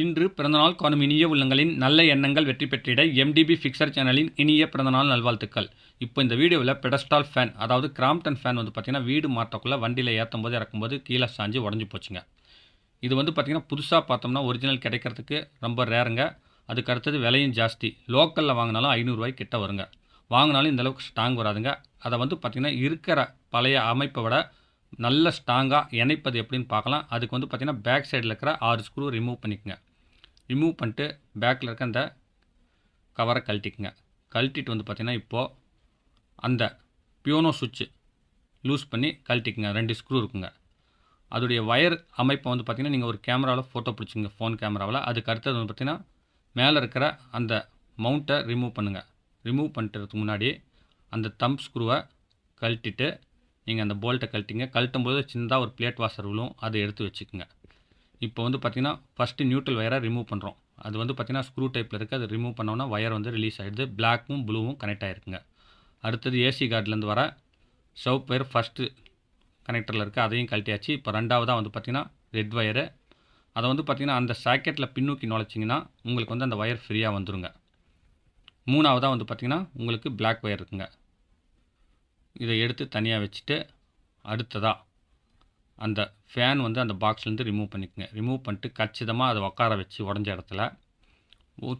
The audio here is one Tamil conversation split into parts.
இன்று பிறந்தநாள் காணும் இனிய உள்ளங்களின் நல்ல எண்ணங்கள் வெற்றி பெற்றிட எம்டிபி ஃபிக்சர் சேனலின் இனிய பிறந்தநாள் நல்வாழ்த்துக்கள். இப்போ இந்த வீடியோவில் பெடஸ்டால் ஃபேன், அதாவது கிராம்ப்டன் ஃபேன் பார்த்தீங்கன்னா வீடு மாற்றக்குள்ளே வண்டியில் ஏற்றும் போது இறக்கும்போது கீழே சாஞ்சு உடஞ்சி போச்சுங்க. இது பார்த்தீங்கன்னா புதுசாக பார்த்தோம்னா ஒரிஜினல் கிடைக்கிறதுக்கு ரொம்ப ரேருங்க. அதுக்கு அடுத்தது விலையும் ஜாஸ்தி. லோக்கலில் வாங்கினாலும் 500 ரூபாய்க்கு கிட்ட வருங்க. வாங்கினாலும் இந்தளவுக்கு ஸ்ட்ராங் வராதுங்க. அதை பார்த்தீங்கன்னா இருக்கிற பழைய அமைப்பை விட நல்ல ஸ்ட்ராங்காக இணைப்பது எப்படின்னு பார்க்கலாம். அதுக்கு பார்த்தீங்கன்னா பேக் சைடில் இருக்கிற 6 ஸ்க்ரூ ரிமூவ் பண்ணிக்கோங்க. ரிமூவ் பண்ணிட்டு பேக்கில் இருக்க அந்த கவரை கழட்டிக்குங்க. கழட்டிட்டு பார்த்தீங்கன்னா இப்போது அந்த பியோனோ சுவிட்சு லூஸ் பண்ணி கழட்டிக்குங்க. 2 ஸ்க்ரூ இருக்குங்க. அதோடைய வயர் அமைப்பை பார்த்தீங்கன்னா நீங்கள் ஒரு கேமராவில் ஃபோட்டோ பிடிச்சிங்க, ஃபோன் கேமராவில். அதுக்கு அடுத்தது பார்த்தீங்கன்னா மேலே இருக்கிற அந்த மவுண்ட்டை ரிமூவ் பண்ணுங்கள். ரிமூவ் பண்ணுறதுக்கு முன்னாடி அந்த தம்ப் ஸ்க்ரூவை கழட்டிட்டு நீங்கள் அந்த போல்ட்டை கழட்டிங்க. கழட்டும் போது சின்னதாக ஒரு பிளேட் வாஷர் விழும், அதை எடுத்து வச்சுக்கோங்க. இப்போ பார்த்தீங்கன்னா ஃபஸ்ட்டு நியூட்ரல் வயரை ரிமூவ் பண்ணுறோம். அது பார்த்தீங்கன்னா ஸ்க்ரூ டைப்பில் இருக்குது. அது ரிமூவ் பண்ணோன்னா வயர் ரிலீஸ் ஆகிடுது. பிளாக்கும் ப்ளூவும் கனெக்ட் ஆகிருக்குங்க. அடுத்தது ஏசி கார்ட்லேருந்து வர சவுப் வயர் ஃபஸ்ட்டு கனெக்டரில் இருக்குது, அதையும் கழட்டியாச்சு. இப்போ ரெண்டாவதாக பார்த்தீங்கன்னா ரெட் வயரு. அதை பார்த்தீங்கன்னா அந்த சாக்கெட்டில் பின்னூக்கி நுழைச்சிங்கன்னா உங்களுக்கு அந்த வயர் ஃப்ரீயாக வந்துடுங்க. மூணாவதாக பார்த்தீங்கன்னா உங்களுக்கு பிளாக் வயர் இருக்குங்க. இதை எடுத்து தனியாக வச்சுட்டு அடுத்ததாக அந்த ஃபேன் அந்த பாக்ஸ்லேருந்து ரிமூவ் பண்ணிக்கோங்க. ரிமூவ் பண்ணிட்டு கச்சிதமாக அதை உட்கார வச்சு உடஞ்ச இடத்துல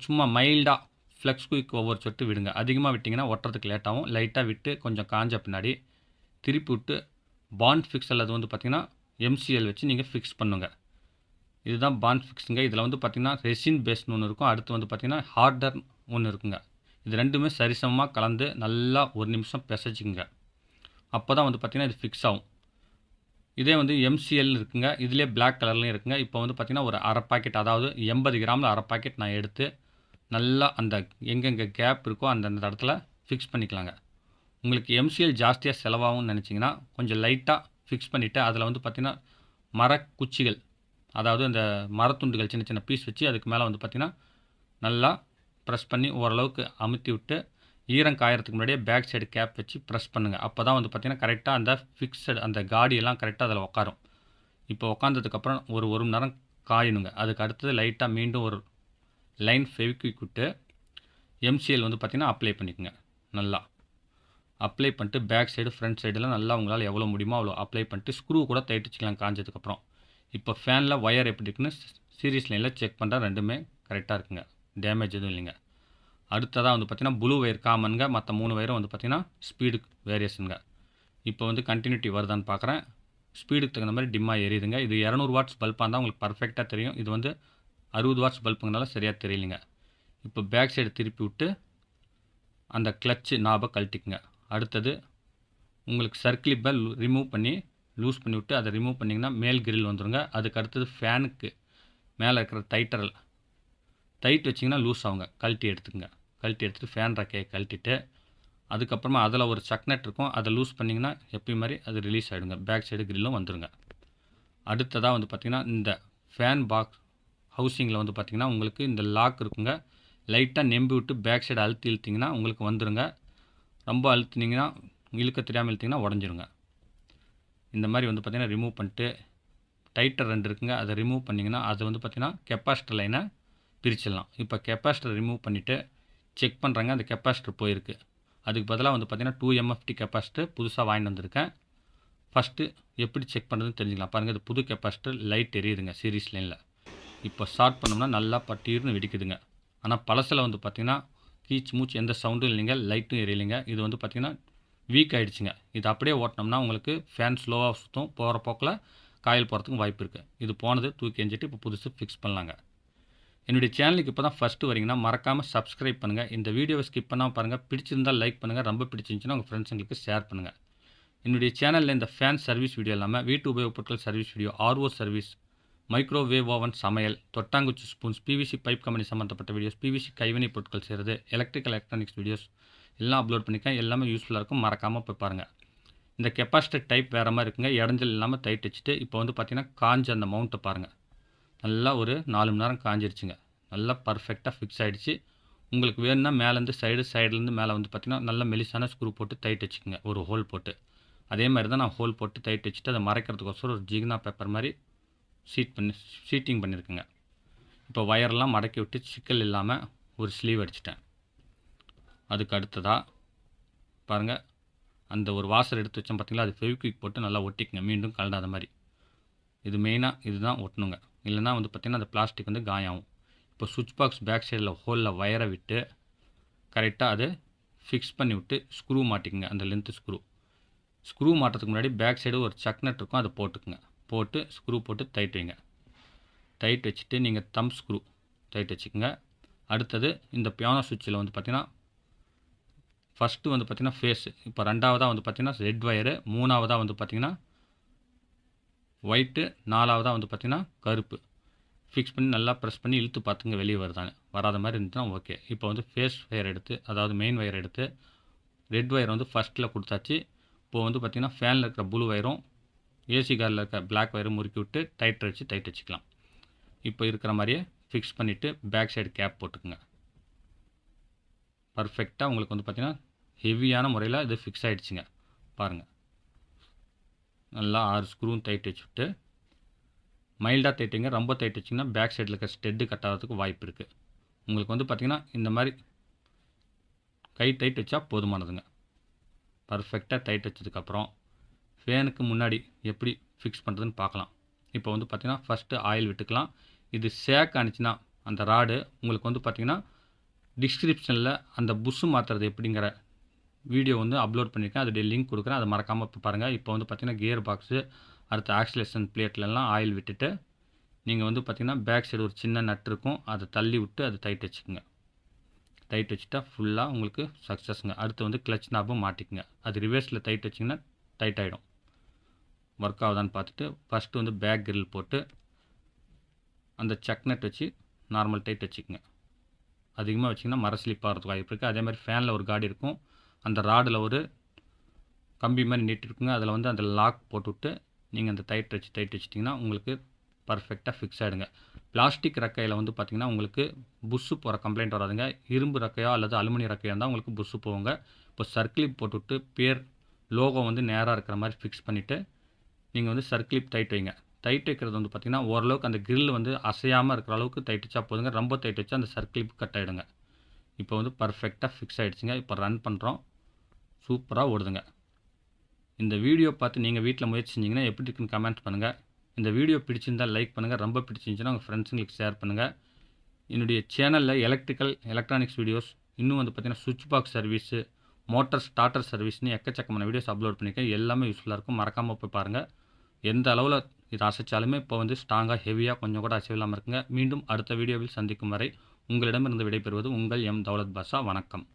சும்மா மைல்டாக ஃப்ளெக்ஸ் குயிக் ஒவ்வொரு சொட்டு விடுங்க. அதிகமாக விட்டிங்கன்னா ஒட்டுறதுக்கு லேட்டாகும். லைட்டாக விட்டு கொஞ்சம் காஞ்ச பின்னாடி திருப்பி விட்டு பாண்ட் ஃபிக்ஸ் அல்லது பார்த்திங்கன்னா எம்சிஎல் வச்சு நீங்கள் ஃபிக்ஸ் பண்ணுங்க. இதுதான் பாண்ட் ஃபிக்ஸுங்க. இதில் பார்த்திங்கன்னா ரெசின் பேஸ்னு ஒன்று இருக்கும். அடுத்து பார்த்திங்கன்னா ஹார்டர் ஒன்று இருக்குங்க. இது ரெண்டுமே சரிசமமாக கலந்து நல்லா 1 நிமிஷம் பிசைச்சிங்க. அப்போ தான் பார்த்திங்கன்னா இது ஃபிக்ஸ் ஆகும். இதே எம்சிஎல் இருக்குங்க. இதிலே பிளாக் கலர்லையும் இருக்குங்க. இப்போ பார்த்திங்கன்னா ஒரு அரை பாக்கெட், அதாவது 80 கிராமில் அரை பாக்கெட் நான் எடுத்து நல்லா அந்த எங்கெங்கே கேப் இருக்கோ அந்தந்த இடத்துல ஃபிக்ஸ் பண்ணிக்கலாங்க. உங்களுக்கு எம்சிஎல் ஜாஸ்தியாக செலவாகும்னு நினச்சிங்கன்னா கொஞ்சம் லைட்டாக ஃபிக்ஸ் பண்ணிவிட்டு அதில் பார்த்திங்கன்னா மரக்குச்சிகள், அதாவது அந்த மரத்துண்டுகள் சின்ன சின்ன பீஸ் வச்சு அதுக்கு மேலே பார்த்திங்கன்னா நல்லா ப்ரெஸ் பண்ணி ஓரளவுக்கு அமுத்தி விட்டு ஈரம் காயறதுக்கு முன்னாடியே பேக் சைடு கேப் வச்சு ப்ரெஸ் பண்ணுங்கள். அப்போ தான் பார்த்திங்கன்னா கரெக்டாக அந்த ஃபிக்ஸட் அந்த காடியெல்லாம் கரெக்டாக அதில் உட்காரும். இப்போ உட்காந்ததுக்கப்புறம் ஒரு மணி நேரம் காயணுங்க. அதுக்கு அடுத்தது லைட்டாக மீண்டும் ஒரு லைன் ஃபெவிக்விக் விட்டு எம்சிஎல் பார்த்திங்கன்னா அப்ளை பண்ணிக்கோங்க. நல்லா அப்ளை பண்ணிட்டு பேக் சைடு ஃப்ரண்ட் சைடெலாம் நல்லா உங்களால் எவ்வளோ முடியுமோ அவ்வளோ அப்ளை பண்ணிட்டு ஸ்க்ரூ கூட தைட்டு வச்சுக்கலாம் காஞ்சதுக்கப்புறம். இப்போ ஃபேனில் ஒயர் எப்படி இருக்குன்னு சீரிஸ் லைனில் செக் பண்ணுற ரெண்டுமே கரெக்டாக இருக்குங்க. டேமேஜ் எதுவும் இல்லைங்க. அடுத்ததாக பார்த்திங்கன்னா ப்ளூ வயர் காமனுங்க. மற்ற 3 வயரும் பார்த்திங்கன்னா ஸ்பீடு வேரியேஷனுங்க. இப்போ கண்டினியூட்டி வருதான்னு பார்க்குறேன். ஸ்பீடுக்கு தகுந்த மாதிரி டிம்மாக எரியுதுங்க. இது 200 வாட்ஸ் பல்பாக இருந்தால் உங்களுக்கு பர்ஃபெக்டாக தெரியும். இது 60 வாட்ஸ் பல்புங்கனால சரியாக தெரியலைங்க. இப்போ பேக் சைடு திருப்பி விட்டு அந்த கிளச்சு நாபை கழட்டிக்குங்க. அடுத்தது உங்களுக்கு சர்க்கிளிப்பை ரிமூவ் பண்ணி லூஸ் பண்ணி விட்டு அதை ரிமூவ் பண்ணிங்கன்னா மேல் கிரில் வந்துடுங்க. அதுக்கு அடுத்தது ஃபேனுக்கு மேலே இருக்கிற டைட் வச்சிங்கன்னா லூஸ் ஆகுங்க. கழட்டி எடுத்துக்கங்க. கழட்டி எடுத்துகிட்டு ஃபேன் ரக்கையை கழட்டிட்டு அதுக்கப்புறமா அதில் ஒரு சக்னட் இருக்கும், அதை லூஸ் பண்ணிங்கன்னா எப்பயும் மாதிரி அது ரிலீஸ் ஆகிடுங்க. பேக் சைடு கிரில்லும் வந்துடுங்க. அடுத்ததாக பார்த்திங்கன்னா இந்த ஃபேன் பாக்ஸ் ஹவுசிங்கில் பார்த்திங்கன்னா உங்களுக்கு இந்த லாக் இருக்குங்க. லைட்டாக நெம்பி விட்டு பேக் சைடு இழுத்திங்கன்னா உங்களுக்கு வந்துடுங்க. ரொம்ப அழுத்தினீங்கன்னா இழுக்க தெரியாமல் இழுத்திங்கன்னா உடஞ்சிருங்க. இந்த மாதிரி பார்த்திங்கன்னா ரிமூவ் பண்ணிட்டு டைட்டர் 2 இருக்குங்க, அதை ரிமூவ் பண்ணிங்கன்னா அது பார்த்திங்கன்னா கெப்பாசிட்டர் லைனை பிரிச்சிடலாம். இப்போ கெப்பாசிட்டர் ரிமூவ் பண்ணிவிட்டு செக் பண்ணுறாங்க. அந்த கெப்பாசிட்டர் போயிருக்கு. அதுக்கு பதிலாக பார்த்திங்கன்னா 2 MFT கெப்பாசிட்டர் புதுசாக வாங்கிட்டு வந்திருக்கேன். ஃபஸ்ட்டு எப்படி செக் பண்ணுறதுன்னு தெரிஞ்சுக்கலாம். பாருங்கள், இது புது கெப்பாசிட்டர் லைட் எரியுதுங்க சீரிஸ் லைனில். இப்போ ஸ்டார்ட் பண்ணோம்னா நல்லா பட்டீர்னு வெடிக்குதுங்க. ஆனால் பழசில் பார்த்திங்கன்னா கீச் மூச்சு எந்த சவுண்டும் இல்லைங்க, லைட்டும் எரியலைங்க. இது பார்த்திங்கன்னா வீக் ஆகிடுச்சுங்க. இது அப்படியே ஓட்டினோம்னா உங்களுக்கு ஃபேன் ஸ்லோவாக சுற்றும், போகிற போக்கில் காயில் போகிறதுக்கும் வாய்ப்பு இருக்குது. இது போனது தூக்கி எஞ்சிட்டு இப்போ புதுசு ஃபிக்ஸ் பண்ணலாங்க. என்னுடைய சேனலுக்கு இப்போ தான் ஃபஸ்ட்டு வரீங்கன்னா மறக்காமல் சப்ஸ்கிரைப் பண்ணுங்கள். இந்த வீடியோவை ஸ்கிப் பண்ணாமல் பாருங்கள். பிடிச்சிருந்தால் லைக் பண்ணுங்கள். ரொம்ப பிடிச்சிருந்துச்சுன்னா உங்கள் ஃப்ரெண்ட்ஸுங்களுக்கு ஷேர் பண்ணுங்கள். என்னுடைய சேனலில் இந்த ஃபேன் சர்வீஸ் வீடியோ இல்லாமல் வீட்டு உபயோகப் பொருட்கள் service video, RO service, microwave oven சமையல், தொட்டாங்குச்சி ஸ்பூன்ஸ், PVC பைப் கம்பெனி சம்மந்தப்பட்ட வீடியோஸ், PVC கைவினை பொருட்கள் செய்கிறது, எலக்ட்ரானிக்ஸ் வீடியோஸ் எல்லாம் அப்லோட் பண்ணிக்கேன். எல்லாமே யூஸ்ஃபுல்லாக இருக்கும். மறக்காமல் போய் பாருங்கள். இந்த கெப்பாசிட்டர் டைப் வேறு மாதிரி இருக்குங்க. இடைஞ்சல் இல்லாமல் டைட் வச்சுட்டு இப்போ பார்த்திங்கன்னா காஞ்ச அந்த மவுண்ட்டை பாருங்கள். நல்லா ஒரு 4 மணி நேரம் காஞ்சிருச்சுங்க. நல்லா பர்ஃபெக்டாக ஃபிக்ஸ் ஆகிடுச்சு. உங்களுக்கு வேணும்னா மேலேருந்து சைடுலேருந்து மேலே பார்த்திங்கன்னா நல்லா மெலிசான ஸ்க்ரூ போட்டு டைட் வச்சுக்கோங்க, ஒரு ஹோல் போட்டு. அதே மாதிரி தான் நான் ஹோல் போட்டு டைட் வச்சுட்டு அதை மறைக்கிறதுக்கோசரம் ஒரு ஜிகினா பேப்பர் மாதிரி சீட்டிங் பண்ணியிருக்குங்க. இப்போ வயர்லாம் மடக்கி விட்டு சிக்கல் இல்லாமல் ஒரு ஸ்லீவ் அடிச்சிட்டேன். அதுக்கு அடுத்ததாக பாருங்கள், அந்த ஒரு வாசர் எடுத்து வச்சோம் பார்த்தீங்களா, அது ஃபெவிக்விக் போட்டு நல்லா ஒட்டிக்குங்க, மீண்டும் கலடாத மாதிரி. இது மெயினாக இதுதான் ஒட்டணுங்க, இல்லைனா வந்து பார்த்திங்கன்னா அந்த பிளாஸ்டிக் வந்து காயாகும். இப்போ சுவிட்ச் பாக்ஸ் பேக் சைடில் ஹோலில் வயரை விட்டு கரெக்டாக அதை ஃபிக்ஸ் பண்ணி விட்டு ஸ்க்ரூ மாட்டிக்குங்க. அந்த லென்த்து ஸ்க்ரூ மாட்டுறதுக்கு முன்னாடி பேக் சைடு ஒரு சக் நட் இருக்கும், அதை போட்டுக்குங்க. போட்டு ஸ்க்ரூ போட்டு டைட் வைங்க. டைட் வச்சுட்டு நீங்கள் தம் ஸ்க்ரூ டைட் வச்சுக்கோங்க. அடுத்தது இந்த பியானோ சுவிட்சில் வந்து பார்த்திங்கன்னா ஃபஸ்ட்டு வந்து பார்த்திங்கன்னா ஃபேஸு, இப்போ ரெண்டாவதாக வந்து பார்த்திங்கன்னா ரெட் வயரு, மூணாவதாக வந்து பார்த்திங்கன்னா ஒயிட்டு, நாலாவதாக வந்து பார்த்திங்கன்னா கருப்பு. ஃபிக்ஸ் பண்ணி நல்லா ப்ரெஸ் பண்ணி இழுத்து பார்த்துங்க வெளியே வருதானே. வராத மாதிரி இருந்துச்சுன்னா ஓகே. இப்போ வந்து ஃபேஸ் வயர் எடுத்து, அதாவது மெயின் வயர் எடுத்து, ரெட் வயர் வந்து ஃபஸ்ட்டில் கொடுத்தாச்சு. இப்போது வந்து பார்த்திங்கன்னா ஃபேனில் இருக்கிற ப்ளூ வயரும் ஏசி காரில் இருக்கிற பிளாக் வயரும் முறுக்கி விட்டு டைட் வச்சுக்கலாம். இப்போ இருக்கிற மாதிரியே ஃபிக்ஸ் பண்ணிவிட்டு பேக் சைடு கேப் போட்டுக்குங்க. பர்ஃபெக்டாக உங்களுக்கு வந்து பார்த்திங்கன்னா ஹெவியான முறையில் இது ஃபிக்ஸ் ஆகிடுச்சிங்க. பாருங்கள், நல்லா 6 ஸ்க்ரூவும் டைட் வச்சுவிட்டு மைல்டாக டைட்டுங்க. ரொம்ப டைட் வச்சிங்கன்னா பேக் சைடில் இருக்க ஸ்டெட்டு கட் ஆகிறதுக்கு வாய்ப்பு இருக்குது. உங்களுக்கு வந்து பார்த்திங்கன்னா இந்த மாதிரி கை டைட் வச்சா போதுமானதுங்க. பர்ஃபெக்டாக டைட் வச்சதுக்கப்புறம் ஃபேனுக்கு முன்னாடி எப்படி ஃபிக்ஸ் பண்ணுறதுன்னு பார்க்கலாம். இப்போ வந்து பார்த்திங்கன்னா ஃபஸ்ட்டு ஆயில் விட்டுக்கலாம். இது சேக் ஆனிச்சுன்னா அந்த ராடு உங்களுக்கு வந்து பார்த்திங்கன்னா டிஸ்கிரிப்ஷனில் அந்த புஷ்ஷு மாற்றுறது எப்படிங்கிற வீடியோ வந்து அப்லோட் பண்ணியிருக்கேன், அதோடைய லிங்க் கொடுக்குறேன், அதை மறக்காமல் பாருங்கள். இப்போ வந்து பார்த்திங்கன்னா கியர் பாக்ஸு, அடுத்த ஆக்சிலேஷன் பிளேட்லலாம் ஆயில் விட்டுட்டு நீங்கள் வந்து பார்த்திங்கன்னா பேக் சைடு ஒரு சின்ன நட் இருக்கும், அதை தள்ளி விட்டு அதை டைட் வச்சுக்கோங்க. டைட் வச்சுட்டா ஃபுல்லாக உங்களுக்கு சக்ஸஸ்ங்க. அடுத்து வந்து கிளச் நாபும் மாட்டிக்குங்க. அது ரிவர்ஸில் டைட் வச்சிங்கன்னா டைட் ஆகிடும். ஒர்க் ஆகுதான்னு பார்த்துட்டு ஃபஸ்ட்டு வந்து பேக் கிரில் போட்டு அந்த சக் நட் வச்சு நார்மல் டைட் வச்சுக்கோங்க. அதிகமாக வச்சிங்கன்னா மர ஸ்லிப் ஆகிறதுக்கு வாய்ப்பு இருக்குது. அதே மாதிரி ஃபேனில் ஒரு கார்டு இருக்கும், அந்த ராடில் ஒரு கம்பி மாதிரி நீட்டிருக்குங்க, அதில் வந்து அந்த லாக் போட்டுவிட்டு நீங்கள் அந்த டைட் வச்சிட்டிங்கன்னா உங்களுக்கு பர்ஃபெக்டாக ஃபிக்ஸ் ஆகிடுங்க. பிளாஸ்டிக் ரெக்கையில் வந்து பார்த்திங்கன்னா உங்களுக்கு புஷ்ஷு போகிற கம்ப்ளைண்ட் வராதுங்க. இரும்பு ரெக்கையோ அல்லது அலுமினியம் ரெக்கையாக இருந்தால் உங்களுக்கு புஷ்ஷு போகுங்க. இப்போ சர்க்கிளிப் போட்டுவிட்டு பேர் லோகோ வந்து நேராக இருக்கிற மாதிரி ஃபிக்ஸ் பண்ணிவிட்டு நீங்கள் வந்து சர்க்கிளிப் டைட் வைங்க. டைட் வைக்கிறது வந்து பார்த்திங்கன்னா ஓரளவுக்கு அந்த கிரில் வந்து அசையாமல் இருக்கிற அளவுக்கு டைட் வச்சா போதுங்க. ரொம்ப டைட் வச்சா அந்த சர்க்கிளிப் கட் ஆகிடுங்க. இப்போ வந்து பர்ஃபெக்டாக ஃபிக்ஸ் ஆகிடுச்சிங்க. இப்போ ரன் பண்ணுறோம், சூப்பராக ஓடுதுங்க. இந்த வீடியோ பார்த்து நீங்கள் வீட்டில் முயற்சி செஞ்சிங்கன்னா எப்படி இருக்குன்னு கமெண்ட் பண்ணுங்கள். இந்த வீடியோ பிடிச்சிருந்தால் லைக் பண்ணுங்கள், ரொம்ப பிடிச்சிருந்துச்சுன்னா உங்கள் ஃப்ரெண்ட்ஸுங்களுக்கு ஷேர் பண்ணுங்கள். என்னுடைய சேனலில் எலக்ட்ரானிக்ஸ் வீடியோஸ், இன்னும் வந்து பார்த்திங்கன்னா சுவிட்ச் பாக்ஸ் சர்வீஸு, மோட்டார் ஸ்டார்டர் சர்வீஸ்னு எக்கச்சக்கமான வீடியோஸ் அப்லோட் பண்ணியிருக்கேன். எல்லாமே யூஸ்ஃபுல்லாக இருக்கும், மறக்காமல் போய் பாருங்கள். எந்த அளவில் இது அசைச்சாலுமே இப்போ வந்து ஸ்ட்ராங்காக ஹெவியாக கொஞ்சம் கூட அசைவில்லாமல் இருக்குங்க. மீண்டும் அடுத்த வீடியோவில் சந்திக்கும் வரை உங்களிடமிருந்து விடைபெறுவது உங்கள் எம் தௌலத் பாஷா. வணக்கம்.